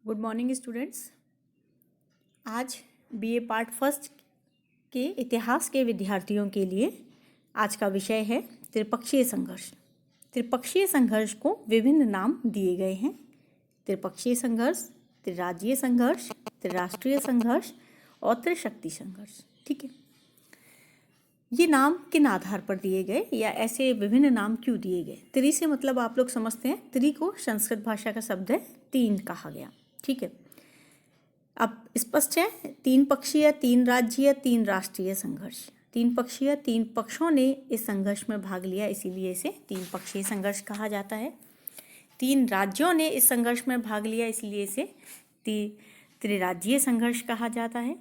Good morning students. आज BA part first के इतिहास के विद्यार्थियों के लिए आज का विषय है त्रिपक्षीय संघर्ष। त्रिपक्षीय संघर्ष को विभिन्न नाम दिए गए हैं। त्रिपक्षीय संघर्ष, त्रिराज्यीय संघर्ष, त्रिराष्ट्रीय संघर्ष और त्रिशक्ति संघर्ष। ठीक है, ये नाम किन आधार पर दिए गए या ऐसे विभिन्न नाम क्यों दिए गए? त्रि से मतलब आप लोग समझते हैं, त्रि को संस्कृत भाषा का शब्द है तीन कहा गया। ठीक है, अब स्पष्ट है, तीन पक्षीय, तीन राज्यीय, तीन राष्ट्रीय संघर्ष। तीन पक्षीय, तीन पक्षों ने इस संघर्ष में भाग लिया, इसीलिए इसे तीन पक्षीय संघर्ष कहा जाता है। तीन राज्यों ने इस संघर्ष में भाग लिया, इसलिए इसे त्रिराज्यीय संघर्ष कहा जाता है।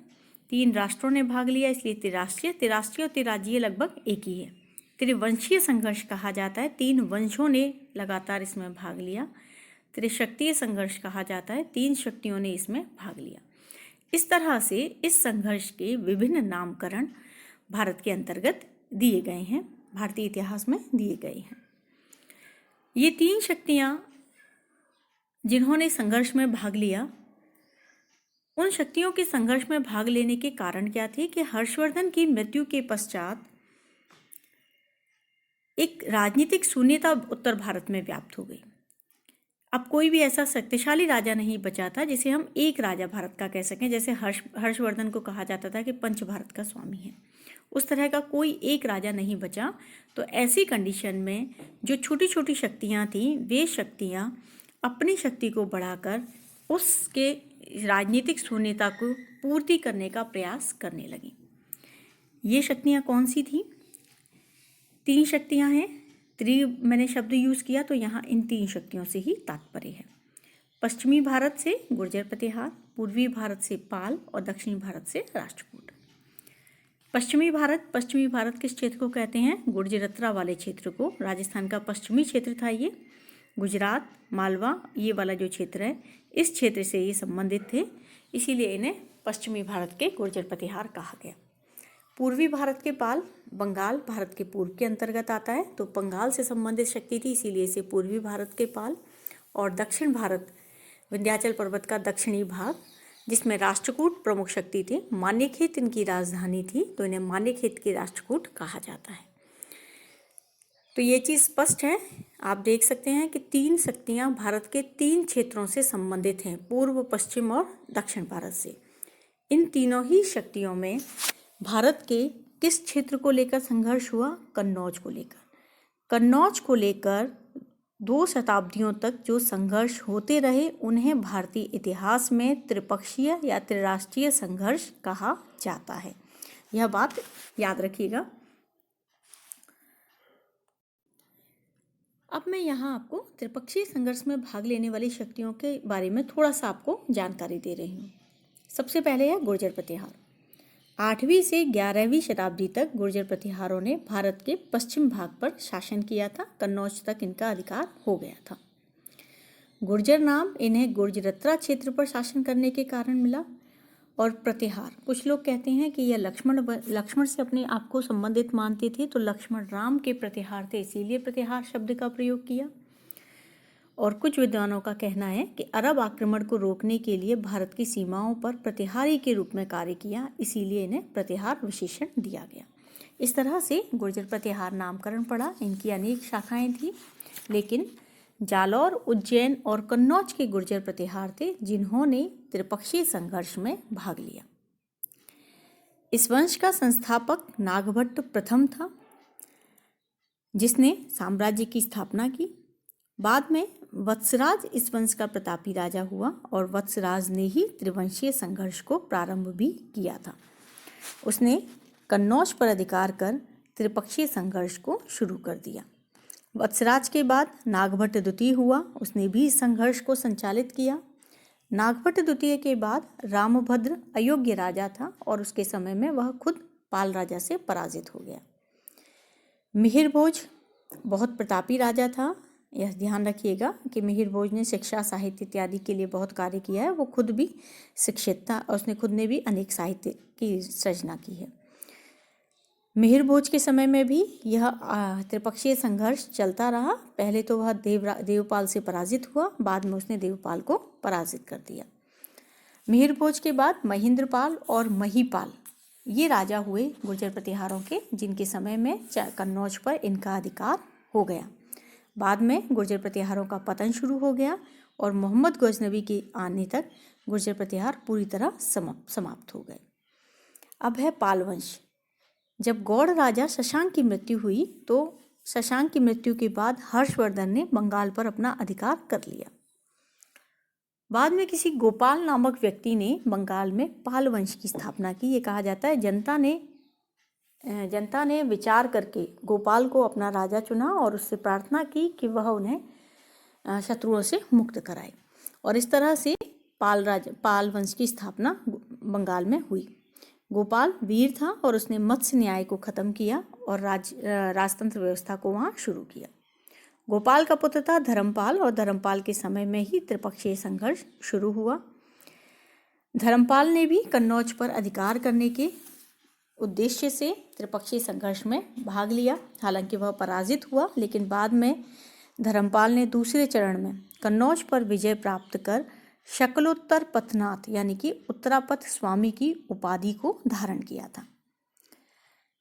तीन राष्ट्रों ने भाग लिया, इसलिए त्रिराष्ट्रीय। त्रिराष्ट्रीय और त्रिराज्यीय लगभग एक ही है। त्रिवंशीय संघर्ष कहा जाता है, तीन वंशों ने लगातार इसमें भाग लिया। त्रिशक्तीय संघर्ष कहा जाता है, तीन शक्तियों ने इसमें भाग लिया। इस तरह से इस संघर्ष के विभिन्न नामकरण भारत के अंतर्गत दिए गए हैं, भारतीय इतिहास में दिए गए हैं। ये तीन शक्तियां जिन्होंने संघर्ष में भाग लिया, उन शक्तियों के संघर्ष में भाग लेने के कारण क्या थे कि हर्षवर्धन की मृत्यु के पश्चात एक राजनीतिक शून्यता उत्तर भारत में व्याप्त हो गई। अब कोई भी ऐसा शक्तिशाली राजा नहीं बचा था जिसे हम एक राजा भारत का कह सकें। जैसे हर्षवर्धन को कहा जाता था कि पंच भारत का स्वामी है, उस तरह का कोई एक राजा नहीं बचा। तो ऐसी कंडीशन में जो छोटी छोटी शक्तियां थीं, वे शक्तियां अपनी शक्ति को बढ़ाकर उसके राजनीतिक शून्यता को पूर्ति करने का प्रयास करने लगी। ये शक्तियां कौन सी थीं? तीन शक्तियां हैं। त्रि मैंने शब्द यूज़ किया तो यहाँ इन तीन शक्तियों से ही तात्पर्य है। पश्चिमी भारत से गुर्जर प्रतिहार, पूर्वी भारत से पाल और दक्षिणी भारत से राष्ट्रकूट। पश्चिमी भारत किस क्षेत्र को कहते हैं? गुर्जरत्रा वाले क्षेत्र को। राजस्थान का पश्चिमी क्षेत्र था ये। गुजरात, मालवा, ये वाला जो क्षेत्र है, इस क्षेत्र से ये संबंधित थे, इसीलिए इन्हें पश्चिमी भारत के गुर्जर प्रतिहार कहा गया। पूर्वी भारत के पाल, बंगाल भारत के पूर्व के अंतर्गत आता है, तो बंगाल से संबंधित शक्ति थी, इसीलिए इसे पूर्वी भारत के पाल। और दक्षिण भारत, विंध्याचल पर्वत का दक्षिणी भाग, जिसमें राष्ट्रकूट प्रमुख शक्ति थे। मान्यखेत इनकी राजधानी थी, तो इन्हें मान्यखेत के राष्ट्रकूट कहा जाता है। तो ये चीज़ स्पष्ट है, आप देख सकते हैं कि तीन शक्तियाँ भारत के तीन क्षेत्रों से संबंधित हैं, पूर्व, पश्चिम और दक्षिण भारत से। इन तीनों ही शक्तियों में भारत के किस क्षेत्र को लेकर संघर्ष हुआ? कन्नौज को लेकर। कन्नौज को लेकर 2 शताब्दियों तक जो संघर्ष होते रहे, उन्हें भारतीय इतिहास में त्रिपक्षीय या त्रिराष्ट्रीय संघर्ष कहा जाता है। यह बात याद रखिएगा। अब मैं यहाँ आपको त्रिपक्षीय संघर्ष में भाग लेने वाली शक्तियों के बारे में थोड़ा सा आपको जानकारी दे रही हूँ। सबसे पहले है गुर्जर प्रतिहार। 8वीं से 11वीं शताब्दी तक गुर्जर प्रतिहारों ने भारत के पश्चिम भाग पर शासन किया था। कन्नौज तक इनका अधिकार हो गया था। गुर्जर नाम इन्हें गुर्जरत्रा क्षेत्र पर शासन करने के कारण मिला। और प्रतिहार, कुछ लोग कहते हैं कि यह लक्ष्मण से अपने आप को संबंधित मानते थे, तो लक्ष्मण राम के प्रतिहार थे, इसीलिए प्रतिहार शब्द का प्रयोग किया। और कुछ विद्वानों का कहना है कि अरब आक्रमण को रोकने के लिए भारत की सीमाओं पर प्रतिहारी के रूप में कार्य किया, इसीलिए इन्हें प्रतिहार विशेषण दिया गया। इस तरह से गुर्जर प्रतिहार नामकरण पड़ा। इनकी अनेक शाखाएं थी, लेकिन जालौर, उज्जैन और कन्नौज के गुर्जर प्रतिहार थे जिन्होंने त्रिपक्षीय संघर्ष में भाग लिया। इस वंश का संस्थापक नागभट्ट प्रथम था, जिसने साम्राज्य की स्थापना की। बाद में वत्सराज इस वंश का प्रतापी राजा हुआ और वत्सराज ने ही त्रिवंशीय संघर्ष को प्रारंभ भी किया था। उसने कन्नौज पर अधिकार कर त्रिपक्षीय संघर्ष को शुरू कर दिया। वत्सराज के बाद नागभट्ट द्वितीय हुआ, उसने भी इस संघर्ष को संचालित किया। नागभट्ट द्वितीय के बाद रामभद्र अयोग्य राजा था और उसके समय में वह खुद पाल राजा से पराजित हो गया। मिहिर भोज बहुत प्रतापी राजा था। यह ध्यान रखिएगा कि मिहिर भोज ने शिक्षा, साहित्य इत्यादि के लिए बहुत कार्य किया है। वो खुद भी शिक्षित था और उसने खुद ने भी अनेक साहित्य की सृजना की है। मिहिर भोज के समय में भी यह त्रिपक्षीय संघर्ष चलता रहा। पहले तो वह देवपाल से पराजित हुआ, बाद में उसने देवपाल को पराजित कर दिया। मिहिरभोज के बाद महेंद्रपाल और महीपाल ये राजा हुए गुर्जर प्रतिहारों के, जिनके समय में कन्नौज पर इनका अधिकार हो गया। बाद में गुर्जर प्रतिहारों का पतन शुरू हो गया और मोहम्मद गजनवी के आने तक गुर्जर प्रतिहार पूरी तरह समाप्त हो गए। अब है पाल वंश। जब गौड़ राजा शशांक की मृत्यु हुई तो शशांक की मृत्यु के बाद हर्षवर्धन ने बंगाल पर अपना अधिकार कर लिया। बाद में किसी गोपाल नामक व्यक्ति ने बंगाल में पाल वंश की स्थापना की। ये कहा जाता है जनता ने विचार करके गोपाल को अपना राजा चुना और उससे प्रार्थना की कि वह उन्हें शत्रुओं से मुक्त कराए, और इस तरह से पाल वंश की स्थापना बंगाल में हुई। गोपाल वीर था और उसने मत्स्य न्याय को खत्म किया और राजतंत्र व्यवस्था को वहाँ शुरू किया। गोपाल का पुत्र था धर्मपाल और धर्मपाल के समय में ही त्रिपक्षीय संघर्ष शुरू हुआ। धर्मपाल ने भी कन्नौज पर अधिकार करने के उद्देश्य से त्रिपक्षीय संघर्ष में भाग लिया। हालांकि वह पराजित हुआ, लेकिन बाद में धर्मपाल ने दूसरे चरण में कन्नौज पर विजय प्राप्त कर शकलोत्तर पथनाथ यानी कि उत्तरापथ स्वामी की उपाधि को धारण किया था।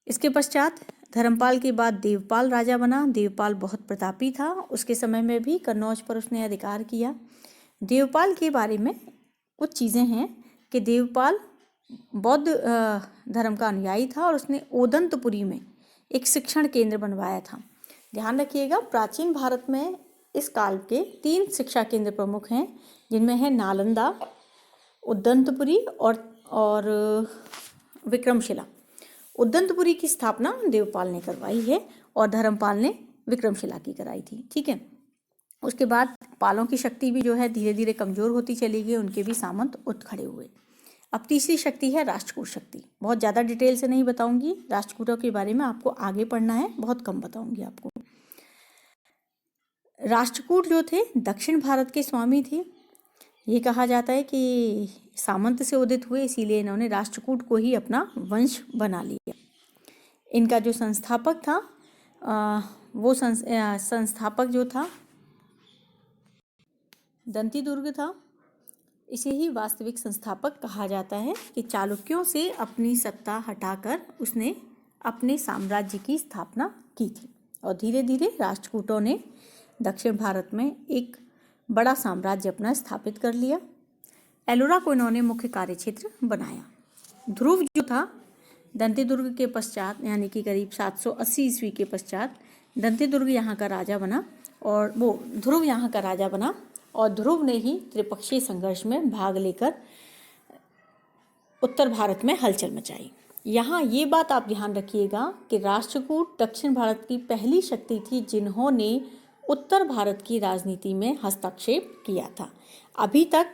इसके पश्चात धर्मपाल के बाद देवपाल राजा बना। देवपाल बहुत प्रतापी था। उसके समय में भी कन्नौज पर उसने अधिकार किया। देवपाल के बारे में कुछ चीज़ें हैं कि देवपाल बौद्ध धर्म का अनुयायी था और उसने ओदंतपुरी में एक शिक्षण केंद्र बनवाया था। ध्यान रखिएगा, प्राचीन भारत में इस काल के 3 शिक्षा केंद्र प्रमुख हैं, जिनमें है नालंदा, उदंतपुरी और विक्रमशिला। उदंतपुरी की स्थापना देवपाल ने करवाई है और धर्मपाल ने विक्रमशिला की कराई थी। ठीक है। उसके बाद पालों की शक्ति भी जो है धीरे धीरे कमज़ोर होती चली गई, उनके भी सामंत उठ खड़े हुए। अब तीसरी शक्ति है राष्ट्रकूट शक्ति। बहुत ज़्यादा डिटेल से नहीं बताऊंगी, राष्ट्रकूटों के बारे में आपको आगे पढ़ना है, बहुत कम बताऊंगी आपको। राष्ट्रकूट जो थे दक्षिण भारत के स्वामी थे। ये कहा जाता है कि सामंत से उदित हुए, इसीलिए इन्होंने राष्ट्रकूट को ही अपना वंश बना लिया। इनका जो संस्थापक था वो संस्थापक जो था दंतीदुर्ग था। इसे ही वास्तविक संस्थापक कहा जाता है कि चालुक्यों से अपनी सत्ता हटाकर उसने अपने साम्राज्य की स्थापना की थी और धीरे धीरे राष्ट्रकूटों ने दक्षिण भारत में एक बड़ा साम्राज्य अपना स्थापित कर लिया। एलोरा को इन्होंने मुख्य कार्यक्षेत्र बनाया। ध्रुव जो था दंतीदुर्ग के पश्चात यानी कि करीब 780 ईस्वी के पश्चात दंतीदुर्ग यहाँ का राजा बना और ध्रुव यहाँ का राजा बना और ध्रुव ने ही त्रिपक्षीय संघर्ष में भाग लेकर उत्तर भारत में हलचल मचाई। यहाँ ये बात आप ध्यान रखिएगा कि राष्ट्रकूट दक्षिण भारत की पहली शक्ति थी जिन्होंने उत्तर भारत की राजनीति में हस्तक्षेप किया था। अभी तक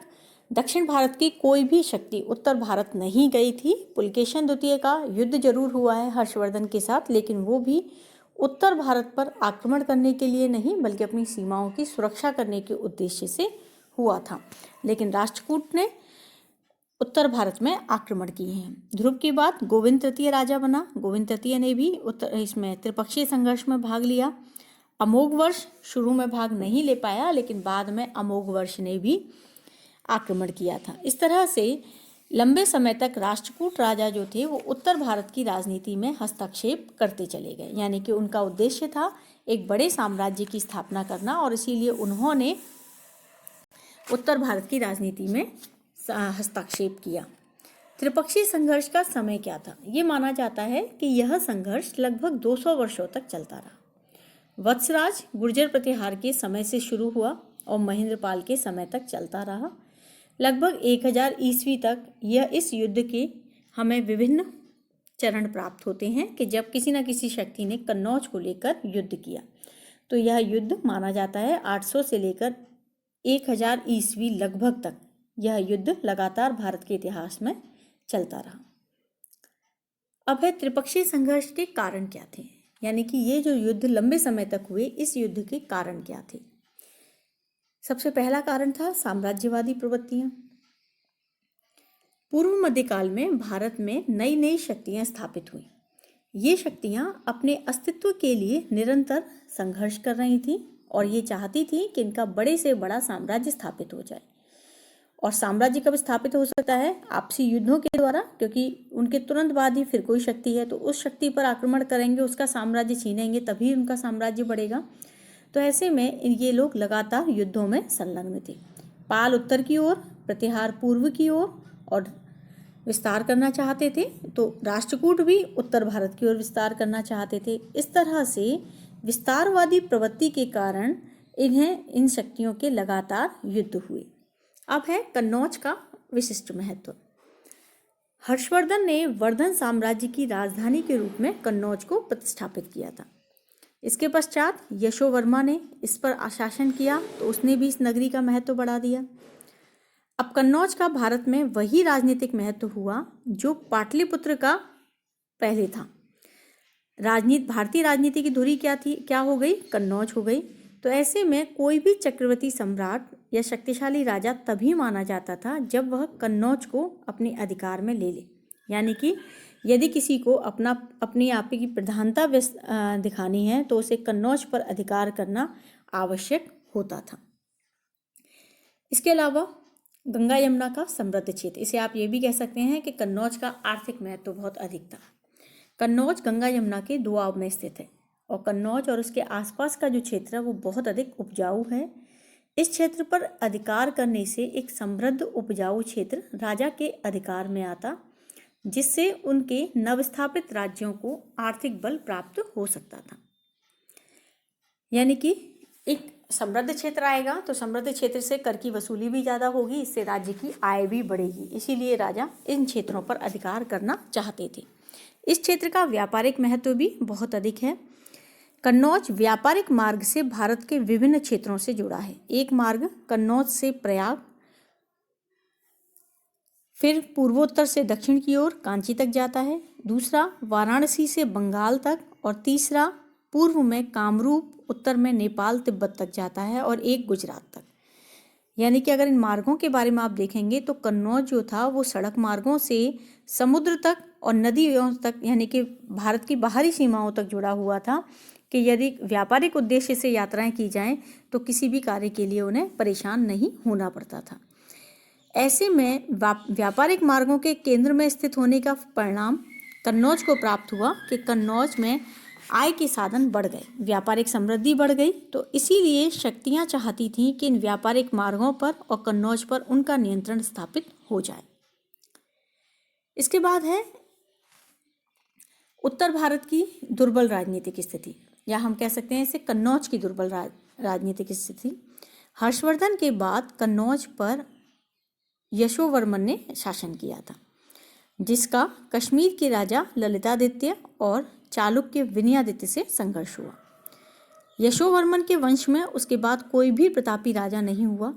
दक्षिण भारत की कोई भी शक्ति उत्तर भारत नहीं गई थी। पुलकेशन द्वितीय का युद्ध जरूर हुआ है हर्षवर्धन के साथ, लेकिन वो भी उत्तर भारत पर आक्रमण करने के लिए नहीं बल्कि अपनी सीमाओं की सुरक्षा करने के उद्देश्य से हुआ था। लेकिन राष्ट्रकूट ने उत्तर भारत में आक्रमण किए हैं। ध्रुव के बाद गोविंद तृतीय राजा बना। गोविंद तृतीय ने भी इसमें त्रिपक्षीय संघर्ष में भाग लिया। अमोघवर्ष शुरू में भाग नहीं ले पाया, लेकिन बाद में अमोघवर्ष ने भी आक्रमण किया था। इस तरह से लंबे समय तक राष्ट्रकूट राजा जो थे वो उत्तर भारत की राजनीति में हस्तक्षेप करते चले गए, यानी कि उनका उद्देश्य था एक बड़े साम्राज्य की स्थापना करना और इसीलिए उन्होंने उत्तर भारत की राजनीति में हस्तक्षेप किया। त्रिपक्षीय संघर्ष का समय क्या था? ये माना जाता है कि यह संघर्ष लगभग 200 वर्षों तक चलता रहा। वत्सराज गुर्जर प्रतिहार के समय से शुरू हुआ और महेंद्रपाल के समय तक चलता रहा। लगभग 1000 ईस्वी तक इस युद्ध के हमें विभिन्न चरण प्राप्त होते हैं कि जब किसी न किसी शक्ति ने कन्नौज को लेकर युद्ध किया। तो यह युद्ध माना जाता है 800 से लेकर 1000 ईस्वी लगभग तक यह युद्ध लगातार भारत के इतिहास में चलता रहा। अब है त्रिपक्षीय संघर्ष के कारण क्या थे, यानी कि ये जो युद्ध लंबे समय तक हुए, इस युद्ध के कारण क्या थे। सबसे पहला कारण था साम्राज्यवादी प्रवृत्तियां। पूर्व मध्यकाल में भारत में नई नई शक्तियां स्थापित हुई। ये शक्तियां अपने अस्तित्व के लिए निरंतर संघर्ष कर रही थीं और ये चाहती थीं कि इनका बड़े से बड़ा साम्राज्य स्थापित हो जाए और साम्राज्य कब स्थापित हो सकता है? आपसी युद्धों के द्वारा, क्योंकि उनके तुरंत बाद ही फिर कोई शक्ति है तो उस शक्ति पर आक्रमण करेंगे, उसका साम्राज्य छीनेंगे, तभी उनका साम्राज्य बढ़ेगा। तो ऐसे में ये लोग लगातार युद्धों में संलग्न थे। पाल उत्तर की ओर, प्रतिहार पूर्व की ओर और विस्तार करना चाहते थे, तो राष्ट्रकूट भी उत्तर भारत की ओर विस्तार करना चाहते थे। इस तरह से विस्तारवादी प्रवृत्ति के कारण इन शक्तियों के लगातार युद्ध हुए। अब है कन्नौज का विशिष्ट महत्व। हर्षवर्धन ने वर्धन साम्राज्य की राजधानी के रूप में कन्नौज को प्रतिष्ठापित किया था। इसके पश्चात यशोवर्मा ने इस पर शासन किया, तो उसने भी इस नगरी का महत्व बढ़ा दिया। अब कन्नौज का भारत में वही राजनीतिक महत्व हुआ जो पाटलिपुत्र का पहले था। भारतीय राजनीति की धुरी क्या हो गई? कन्नौज हो गई। तो ऐसे में कोई भी चक्रवर्ती सम्राट या शक्तिशाली राजा तभी माना जाता था जब वह कन्नौज को अपने अधिकार में ले ले। यानी कि यदि किसी को अपनी आप की प्रधानता दिखानी है तो उसे कन्नौज पर अधिकार करना आवश्यक होता था। इसके अलावा गंगा यमुना का समृद्ध क्षेत्र, इसे आप ये भी कह सकते हैं कि कन्नौज का आर्थिक महत्व बहुत अधिक था। कन्नौज गंगा यमुना के दोआब में स्थित है और कन्नौज और उसके आसपास का जो क्षेत्र है वो बहुत अधिक उपजाऊ है। इस क्षेत्र पर अधिकार करने से एक समृद्ध उपजाऊ क्षेत्र राजा के अधिकार में आता, जिससे उनके नवस्थापित राज्यों को आर्थिक बल प्राप्त हो सकता था। यानी कि एक समृद्ध क्षेत्र आएगा तो समृद्ध क्षेत्र से कर की वसूली भी ज़्यादा होगी, इससे राज्य की आय भी बढ़ेगी। इसीलिए राजा इन क्षेत्रों पर अधिकार करना चाहते थे। इस क्षेत्र का व्यापारिक महत्व भी बहुत अधिक है। कन्नौज व्यापारिक मार्ग से भारत के विभिन्न क्षेत्रों से जुड़ा है। एक मार्ग कन्नौज से प्रयाग, फिर पूर्वोत्तर से दक्षिण की ओर कांची तक जाता है, दूसरा वाराणसी से बंगाल तक, और तीसरा पूर्व में कामरूप, उत्तर में नेपाल तिब्बत तक जाता है, और एक गुजरात तक। यानी कि अगर इन मार्गों के बारे में आप देखेंगे तो कन्नौज जो था वो सड़क मार्गों से समुद्र तक और नदियों तक, यानी कि भारत की बाहरी सीमाओं तक जुड़ा हुआ था कि यदि व्यापारिक उद्देश्य से यात्राएं की जाएं तो किसी भी कार्य के लिए उन्हें परेशान नहीं होना पड़ता था। ऐसे में व्यापारिक मार्गों के केंद्र में स्थित होने का परिणाम कन्नौज को प्राप्त हुआ कि कन्नौज में आय के साधन बढ़ गए, व्यापारिक समृद्धि बढ़ गई। तो इसीलिए शक्तियां चाहती थीं कि इन व्यापारिक मार्गों पर और कन्नौज पर उनका नियंत्रण स्थापित हो जाए। इसके बाद है उत्तर भारत की दुर्बल राजनीतिक स्थिति, या हम कह सकते हैं इसे कन्नौज की दुर्बल राजनीतिक स्थिति। हर्षवर्धन के बाद कन्नौज पर यशोवर्मन ने शासन किया था, जिसका कश्मीर के राजा ललितादित्य और चालुक्य विनयादित्य से संघर्ष हुआ। यशोवर्मन के वंश में उसके बाद कोई भी प्रतापी राजा नहीं हुआ।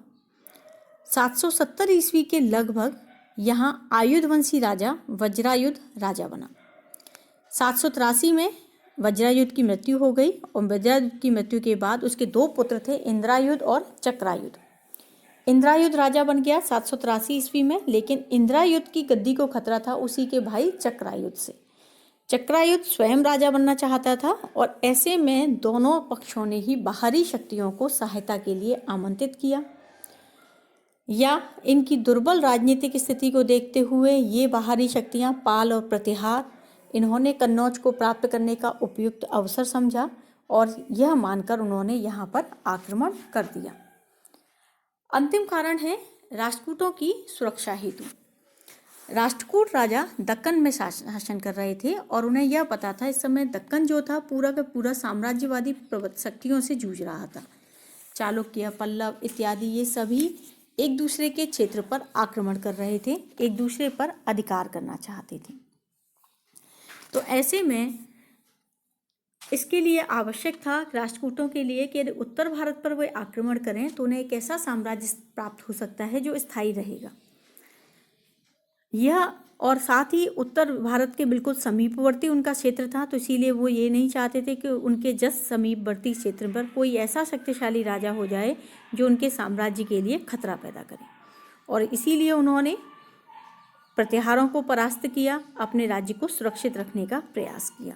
770 ईस्वी के लगभग यहाँ आयुधवंशी राजा वज्रायुध राजा बना। 783 में वज्रायुध की मृत्यु हो गई और वज्रायुध की मृत्यु के बाद उसके दो पुत्र थे, इंद्रायुध और चक्रायुध। इंद्रायुध राजा बन गया 783 ईस्वी में, लेकिन इंद्रायुध की गद्दी को खतरा था उसी के भाई चक्रायुध से। चक्रायुध स्वयं राजा बनना चाहता था और ऐसे में दोनों पक्षों ने ही बाहरी शक्तियों को सहायता के लिए आमंत्रित किया, या इनकी दुर्बल राजनीतिक स्थिति को देखते हुए ये बाहरी शक्तियां पाल और प्रतिहार, इन्होंने कन्नौज को प्राप्त करने का उपयुक्त अवसर समझा और यह मानकर उन्होंने यहाँ पर आक्रमण कर दिया। अंतिम कारण है राष्ट्रकूटों की सुरक्षा हेतु। राष्ट्रकूट राजा दक्कन में शासन कर रहे थे और उन्हें यह पता था इस समय दक्कन जो था पूरा का पूरा साम्राज्यवादी शक्तियों से जूझ रहा था। चालुक्य, पल्लव इत्यादि ये सभी एक दूसरे के क्षेत्र पर आक्रमण कर रहे थे, एक दूसरे पर अधिकार करना चाहते थे। तो ऐसे में इसके लिए आवश्यक था राष्ट्रकूटों के लिए कि यदि उत्तर भारत पर वे आक्रमण करें तो उन्हें एक ऐसा साम्राज्य प्राप्त हो सकता है जो स्थायी रहेगा। यह और साथ ही उत्तर भारत के बिल्कुल समीपवर्ती उनका क्षेत्र था, तो इसीलिए वो ये नहीं चाहते थे कि उनके जस्ट समीपवर्ती क्षेत्र पर कोई ऐसा शक्तिशाली राजा हो जाए जो उनके साम्राज्य के लिए खतरा पैदा करे, और इसीलिए उन्होंने प्रतिहारों को परास्त किया, अपने राज्य को सुरक्षित रखने का प्रयास किया।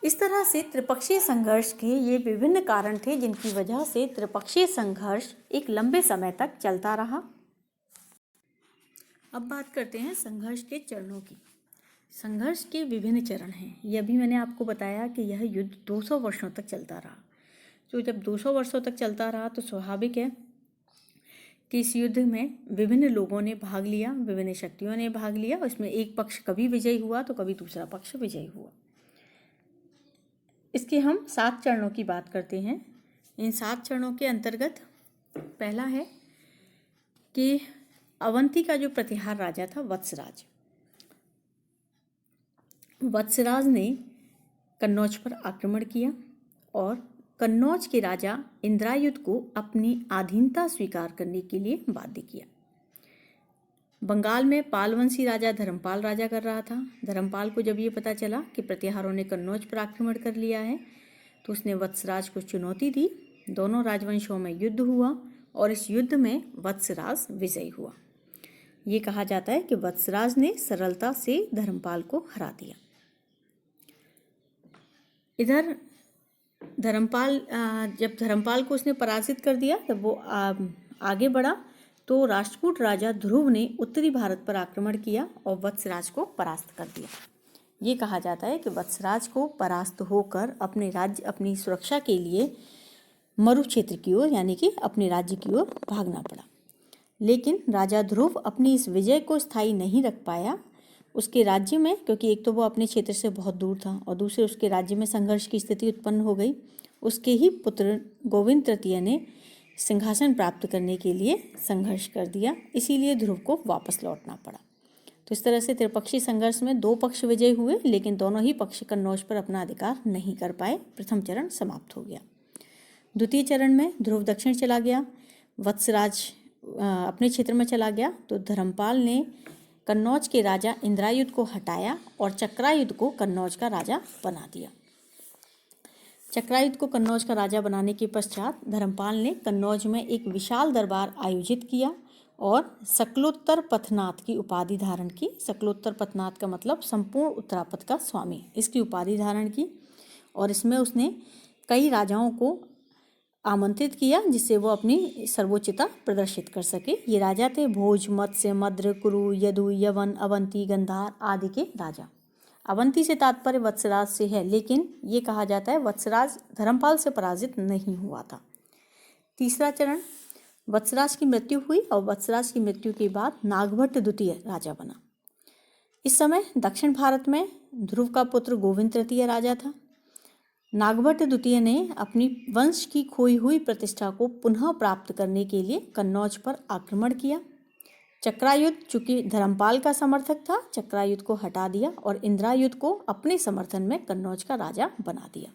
इस तरह से त्रिपक्षीय संघर्ष के ये विभिन्न कारण थे जिनकी वजह से त्रिपक्षीय संघर्ष एक लंबे समय तक चलता रहा। अब बात करते हैं संघर्ष के चरणों की। संघर्ष के विभिन्न चरण हैं। यह भी मैंने आपको बताया कि यह युद्ध 200 वर्षों तक चलता रहा। तो जब 200 वर्षों तक चलता रहा तो स्वाभाविक है कि इस युद्ध में विभिन्न लोगों ने भाग लिया, विभिन्न शक्तियों ने भाग लिया। उसमें एक पक्ष कभी विजयी हुआ तो कभी दूसरा पक्ष विजयी हुआ। इसके हम 7 चरणों की बात करते हैं। इन 7 चरणों के अंतर्गत पहला है कि अवंती का जो प्रतिहार राजा था वत्सराज, वत्सराज ने कन्नौज पर आक्रमण किया और कन्नौज के राजा इंद्रायुध को अपनी अधीनता स्वीकार करने के लिए बाध्य किया। बंगाल में पालवंशी राजा धर्मपाल राजा कर रहा था। धर्मपाल को जब ये पता चला कि प्रतिहारों ने कन्नौज पर आक्रमण कर लिया है तो उसने वत्सराज को चुनौती दी। दोनों राजवंशों में युद्ध हुआ और इस युद्ध में वत्सराज विजयी हुआ। ये कहा जाता है कि वत्सराज ने सरलता से धर्मपाल को हरा दिया। इधर जब धर्मपाल को उसने पराजित कर दिया, जब वो आगे बढ़ा तो राष्ट्रकूट राजा ध्रुव ने उत्तरी भारत पर आक्रमण किया और वत्सराज को परास्त कर दिया। ये कहा जाता है कि वत्सराज को परास्त होकर अपने राज्य, अपनी सुरक्षा के लिए मरु क्षेत्र की ओर यानी कि अपने राज्य की ओर भागना पड़ा। लेकिन राजा ध्रुव अपनी इस विजय को स्थायी नहीं रख पाया। उसके राज्य में, क्योंकि एक तो वो अपने क्षेत्र से बहुत दूर था और दूसरे उसके राज्य में संघर्ष की स्थिति उत्पन्न हो गई। उसके ही पुत्र गोविंद तृतीय ने सिंहासन प्राप्त करने के लिए संघर्ष कर दिया, इसीलिए ध्रुव को वापस लौटना पड़ा। तो इस तरह से त्रिपक्षीय संघर्ष में 2 पक्ष विजयी हुए, लेकिन दोनों ही पक्ष कन्नौज पर अपना अधिकार नहीं कर पाए। प्रथम चरण समाप्त हो गया। द्वितीय चरण में ध्रुव दक्षिण चला गया, वत्सराज अपने क्षेत्र में चला गया। तो धर्मपाल ने कन्नौज के राजा इंद्रायुध को हटाया और चक्रायुध को कन्नौज का राजा बना दिया। चक्रायुध को कन्नौज का राजा बनाने के पश्चात धर्मपाल ने कन्नौज में एक विशाल दरबार आयोजित किया और सकलोत्तर पथनाथ की उपाधि धारण की। सकलोत्तर पथनाथ का मतलब संपूर्ण उत्तरापथ का स्वामी, इसकी उपाधि धारण की और इसमें उसने कई राजाओं को आमंत्रित किया जिससे वो अपनी सर्वोच्चता प्रदर्शित कर सके। ये राजा थे भोज, मत्स्य, मद्र, कुरु, यदु, यवन, अवंती, गंधार आदि के राजा। अवंती से तात्पर्य वत्सराज से है, लेकिन ये कहा जाता है वत्सराज धर्मपाल से पराजित नहीं हुआ था। तीसरा चरण, वत्सराज की मृत्यु हुई और वत्सराज की मृत्यु के बाद नागभट्ट द्वितीय राजा बना। इस समय दक्षिण भारत में ध्रुव का पुत्र गोविंद तृतीय राजा था। नागभट्ट द्वितीय ने अपनी वंश की खोई हुई प्रतिष्ठा को पुनः प्राप्त करने के लिए कन्नौज पर आक्रमण किया। चक्रायुध चूंकि धर्मपाल का समर्थक था, चक्रायुध को हटा दिया और इंद्रायुध को अपने समर्थन में कन्नौज का राजा बना दिया।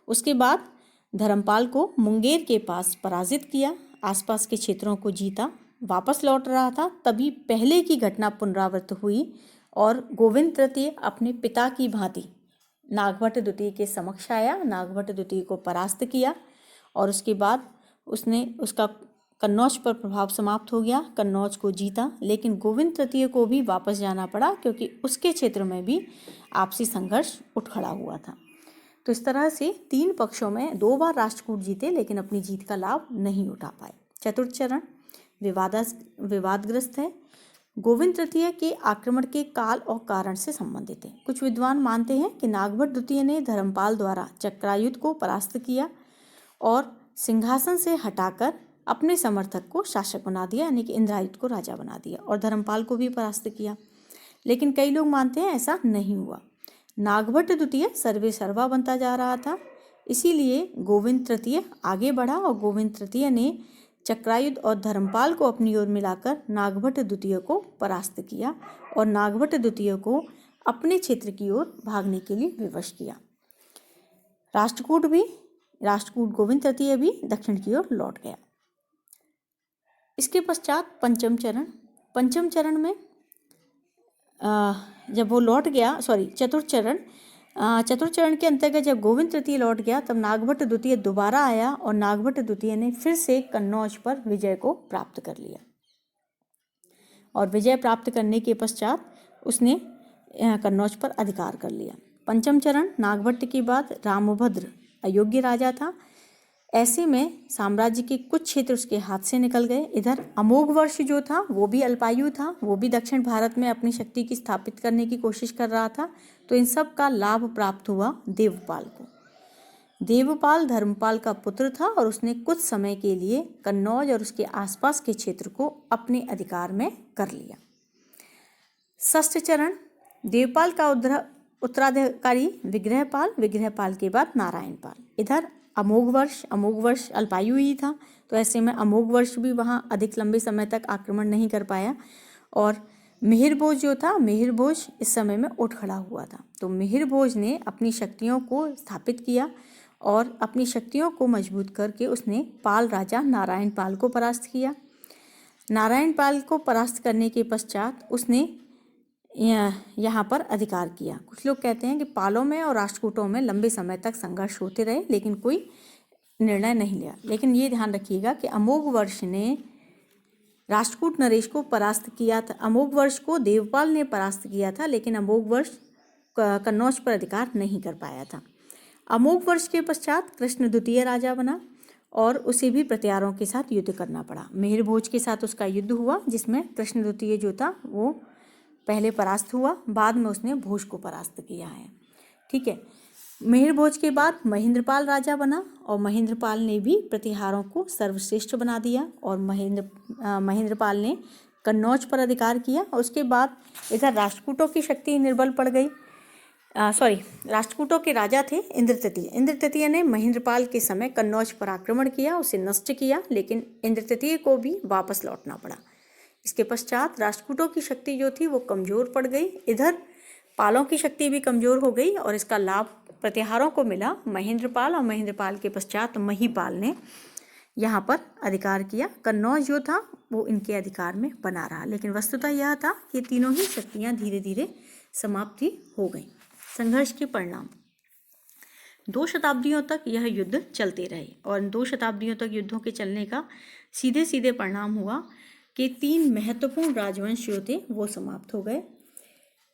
उसके बाद धर्मपाल को मुंगेर के पास पराजित किया, आसपास के क्षेत्रों को जीता। वापस लौट रहा था तभी पहले की घटना पुनरावृत्त हुई और गोविंद तृतीय अपने पिता की भांति नागभट्ट द्वितीय के समक्ष आया, नागभट्ट द्वितीय को परास्त किया और उसके बाद उसका कन्नौज पर प्रभाव समाप्त हो गया, कन्नौज को जीता। लेकिन गोविंद तृतीय को भी वापस जाना पड़ा क्योंकि उसके क्षेत्र में भी आपसी संघर्ष उठ खड़ा हुआ था। तो इस तरह से 3 पक्षों में 2 बार राष्ट्रकूट जीते लेकिन अपनी जीत का लाभ नहीं उठा पाए। चतुर्थ चरण विवादग्रस्त है। गोविंद तृतीय के आक्रमण के काल और कारण से संबंधित है। कुछ विद्वान मानते हैं कि नागभट्ट द्वितीय ने धर्मपाल द्वारा चक्रायुध को परास्त किया और सिंहासन से हटाकर अपने समर्थक को शासक बना दिया, यानी कि इंद्रायुध को राजा बना दिया और धर्मपाल को भी परास्त किया। लेकिन कई लोग मानते हैं ऐसा नहीं हुआ। नागभट्ट द्वितीय सर्वे सर्वा बनता जा रहा था, इसीलिए गोविंद तृतीय आगे बढ़ा और गोविंद तृतीय ने चक्रायुध और धर्मपाल को अपनी ओर मिलाकर नागभट्ट द्वितीय को परास्त किया और नागभट्ट द्वितीय को अपने क्षेत्र की ओर भागने के लिए विवश किया। राष्ट्रकूट गोविंद तृतीय भी दक्षिण की ओर लौट गया। इसके पश्चात पंचम चरण में जब वो लौट गया, चतुर्थ चरण के अंतर्गत जब गोविंद तृतीय लौट गया तब नागभट्ट द्वितीय दोबारा आया और नागभट्ट द्वितीय ने फिर से कन्नौज पर विजय को प्राप्त कर लिया और विजय प्राप्त करने के पश्चात उसने कन्नौज पर अधिकार कर लिया। पंचम चरण नागभट्ट के बाद रामभद्र अयोग्य राजा था, ऐसे में साम्राज्य के कुछ क्षेत्र उसके हाथ से निकल गए। इधर अमोघ वर्ष जो था वो भी अल्पायु था, वो भी दक्षिण भारत में अपनी शक्ति की स्थापित करने की कोशिश कर रहा था। तो इन सब का लाभ प्राप्त हुआ देवपाल को। देवपाल धर्मपाल का पुत्र था और उसने कुछ समय के लिए कन्नौज और उसके आसपास के क्षेत्र को अपने अधिकार में कर लिया। षष्ठ चरण, देवपाल का उत्तराधिकारी विग्रहपाल, विग्रहपाल के बाद नारायणपाल। इधर अमोघ वर्ष अल्पायु ही था, तो ऐसे में अमोघ वर्ष भी वहाँ अधिक लंबे समय तक आक्रमण नहीं कर पाया। और मिहिर भोज जो था, मिहिर भोज इस समय में उठ खड़ा हुआ था। तो मिहिर भोज ने अपनी शक्तियों को स्थापित किया और अपनी शक्तियों को मजबूत करके उसने पाल राजा नारायण पाल को परास्त किया। नारायण पाल को परास्त करने के पश्चात उसने यहाँ पर अधिकार किया। कुछ लोग कहते हैं कि पालों में और राष्ट्रकूटों में लंबे समय तक संघर्ष होते रहे लेकिन कोई निर्णय नहीं लिया। लेकिन ये ध्यान रखिएगा कि अमोघ वर्ष ने राष्ट्रकूट नरेश को परास्त किया था। अमोघ वर्ष को देवपाल ने परास्त किया था, लेकिन अमोघ वर्ष कन्नौज पर अधिकार नहीं कर पाया था। अमोघ वर्ष के पश्चात कृष्ण द्वितीय राजा बना और उसे भी प्रत्यारों के साथ युद्ध करना पड़ा। मिहिर भोज के साथ उसका युद्ध हुआ, जिसमें कृष्ण द्वितीय जो था वो पहले परास्त हुआ, बाद में उसने भोज को परास्त किया है। ठीक है। मिहिर भोज के बाद महेंद्रपाल राजा बना और महेंद्रपाल ने भी प्रतिहारों को सर्वश्रेष्ठ बना दिया और महेंद्रपाल ने कन्नौज पर अधिकार किया। और उसके बाद इधर राष्ट्रकूटों की शक्ति निर्बल पड़ गई। राष्ट्रकूटों के राजा थे इंद्र तृतीय। इंद्र तृतीय ने महेंद्रपाल के समय कन्नौज पर आक्रमण किया, उसे नष्ट किया, लेकिन इंद्र तृतीय को भी वापस लौटना पड़ा। इसके पश्चात राष्ट्रकूटों की शक्ति जो थी वो कमजोर पड़ गई। इधर पालों की शक्ति भी कमजोर हो गई और इसका लाभ प्रतिहारों को मिला। महेंद्रपाल और महेंद्रपाल के पश्चात महिपाल ने यहाँ पर अधिकार किया। कन्नौज जो था वो इनके अधिकार में बना रहा, लेकिन वस्तुतः यह था कि तीनों ही शक्तियाँ धीरे धीरे समाप्ति हो गई। संघर्ष के परिणाम, 2 शताब्दियों तक यह युद्ध चलते रहे और 2 शताब्दियों तक युद्धों के चलने का सीधे सीधे परिणाम हुआ कि 3 महत्वपूर्ण राजवंश जो थे वो समाप्त हो गए।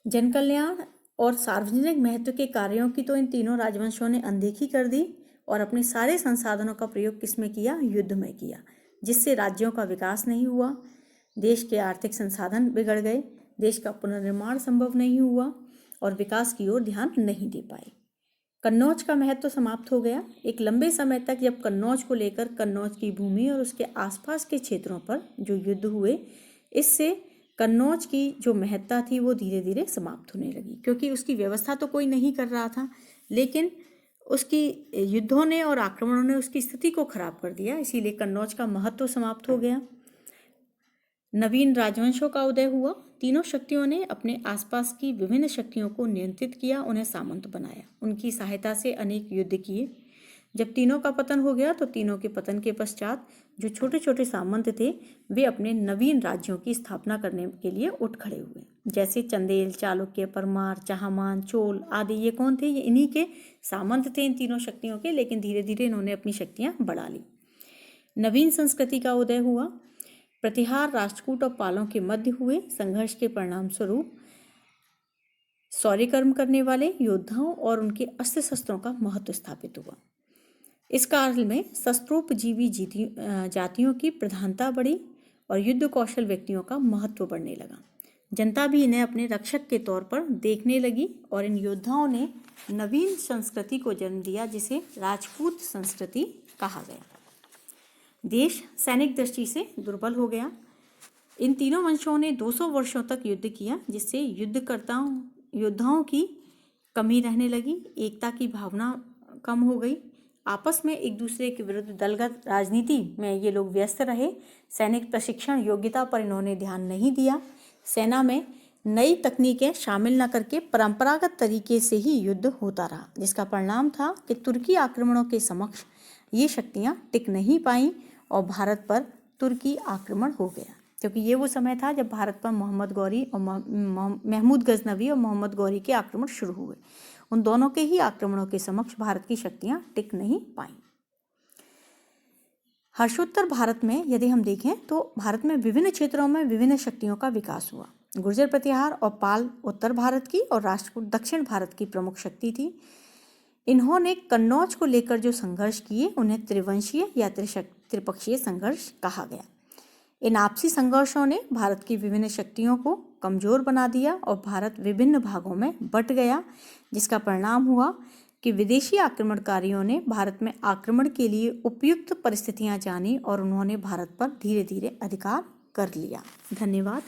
जनकल्याण और सार्वजनिक महत्व के कार्यों की तो इन तीनों राजवंशों ने अनदेखी कर दी और अपने सारे संसाधनों का प्रयोग किसमें किया? युद्ध में किया, जिससे राज्यों का विकास नहीं हुआ, देश के आर्थिक संसाधन बिगड़ गए, देश का पुनर्निर्माण संभव नहीं हुआ और विकास की ओर ध्यान नहीं दे पाए। कन्नौज का महत्व समाप्त हो गया। एक लंबे समय तक जब कन्नौज को लेकर कन्नौज की भूमि और उसके आसपास के क्षेत्रों पर जो युद्ध हुए, इससे कन्नौज की जो महत्ता थी वो धीरे धीरे समाप्त होने लगी, क्योंकि उसकी व्यवस्था तो कोई नहीं कर रहा था, लेकिन उसकी युद्धों ने और आक्रमणों ने उसकी स्थिति को खराब कर दिया। इसीलिए कन्नौज का महत्व समाप्त हो गया। नवीन राजवंशों का उदय हुआ। तीनों शक्तियों ने अपने आसपास की विभिन्न शक्तियों को नियंत्रित किया, उन्हें सामंत बनाया, उनकी सहायता से अनेक युद्ध किए। जब तीनों का पतन हो गया तो तीनों के पतन के पश्चात जो छोटे छोटे सामंत थे वे अपने नवीन राज्यों की स्थापना करने के लिए उठ खड़े हुए, जैसे चंदेल, चालुक्य, परमार, चाहमान, चोल आदि। ये कौन थे? ये इन्हीं के सामंत थे, इन तीनों शक्तियों के। लेकिन धीरे धीरे इन्होंने अपनी शक्तियाँ बढ़ा ली। नवीन संस्कृति का उदय हुआ। प्रतिहार राष्ट्रकूट और पालों के मध्य हुए संघर्ष के परिणाम स्वरूप शौर्य कर्म करने वाले योद्धाओं और उनके अस्त्र शस्त्रों का महत्व स्थापित हुआ। इस काल में शस्त्रोपजीवी जातियों की प्रधानता बढ़ी और युद्ध कौशल व्यक्तियों का महत्व बढ़ने लगा। जनता भी इन्हें अपने रक्षक के तौर पर देखने लगी और इन योद्धाओं ने नवीन संस्कृति को जन्म दिया, जिसे राजपूत संस्कृति कहा गया। देश सैनिक दृष्टि से दुर्बल हो गया। इन तीनों वंशों ने 200 वर्षों तक युद्ध किया, जिससे योद्धाओं की कमी रहने लगी, एकता की भावना कम हो गई। आपस में एक दूसरे के विरुद्ध दलगत राजनीति में ये लोग व्यस्त रहे। सैनिक प्रशिक्षण योग्यता पर इन्होंने ध्यान नहीं दिया। सेना में नई तकनीकें शामिल न करके परंपरागत तरीके से ही युद्ध होता रहा, जिसका परिणाम था कि तुर्की आक्रमणों के समक्ष ये शक्तियाँ टिक नहीं पाईं और भारत पर तुर्की आक्रमण हो गया, क्योंकि ये वो समय था जब भारत पर मोहम्मद गौरी और महमूद गजनवी और मोहम्मद गौरी के आक्रमण शुरू हुए। उन दोनों के ही आक्रमणों के समक्ष भारत की शक्तियां टिक नहीं पाईं। हर्षोत्तर भारत में यदि हम देखें तो भारत में विभिन्न क्षेत्रों में विभिन्न शक्तियों का विकास हुआ। गुर्जर प्रतिहार और पाल उत्तर भारत की और राष्ट्रकूट दक्षिण भारत की प्रमुख शक्ति थी। इन्होंने कन्नौज को लेकर जो संघर्ष किए उन्हें त्रिवंशीय या त्रिपक्षीय संघर्ष कहा गया। इन आपसी संघर्षों ने भारत की विभिन्न शक्तियों को कमजोर बना दिया और भारत विभिन्न भागों में बंट गया, जिसका परिणाम हुआ कि विदेशी आक्रमणकारियों ने भारत में आक्रमण के लिए उपयुक्त परिस्थितियां जानी और उन्होंने भारत पर धीरे धीरे अधिकार कर लिया। धन्यवाद।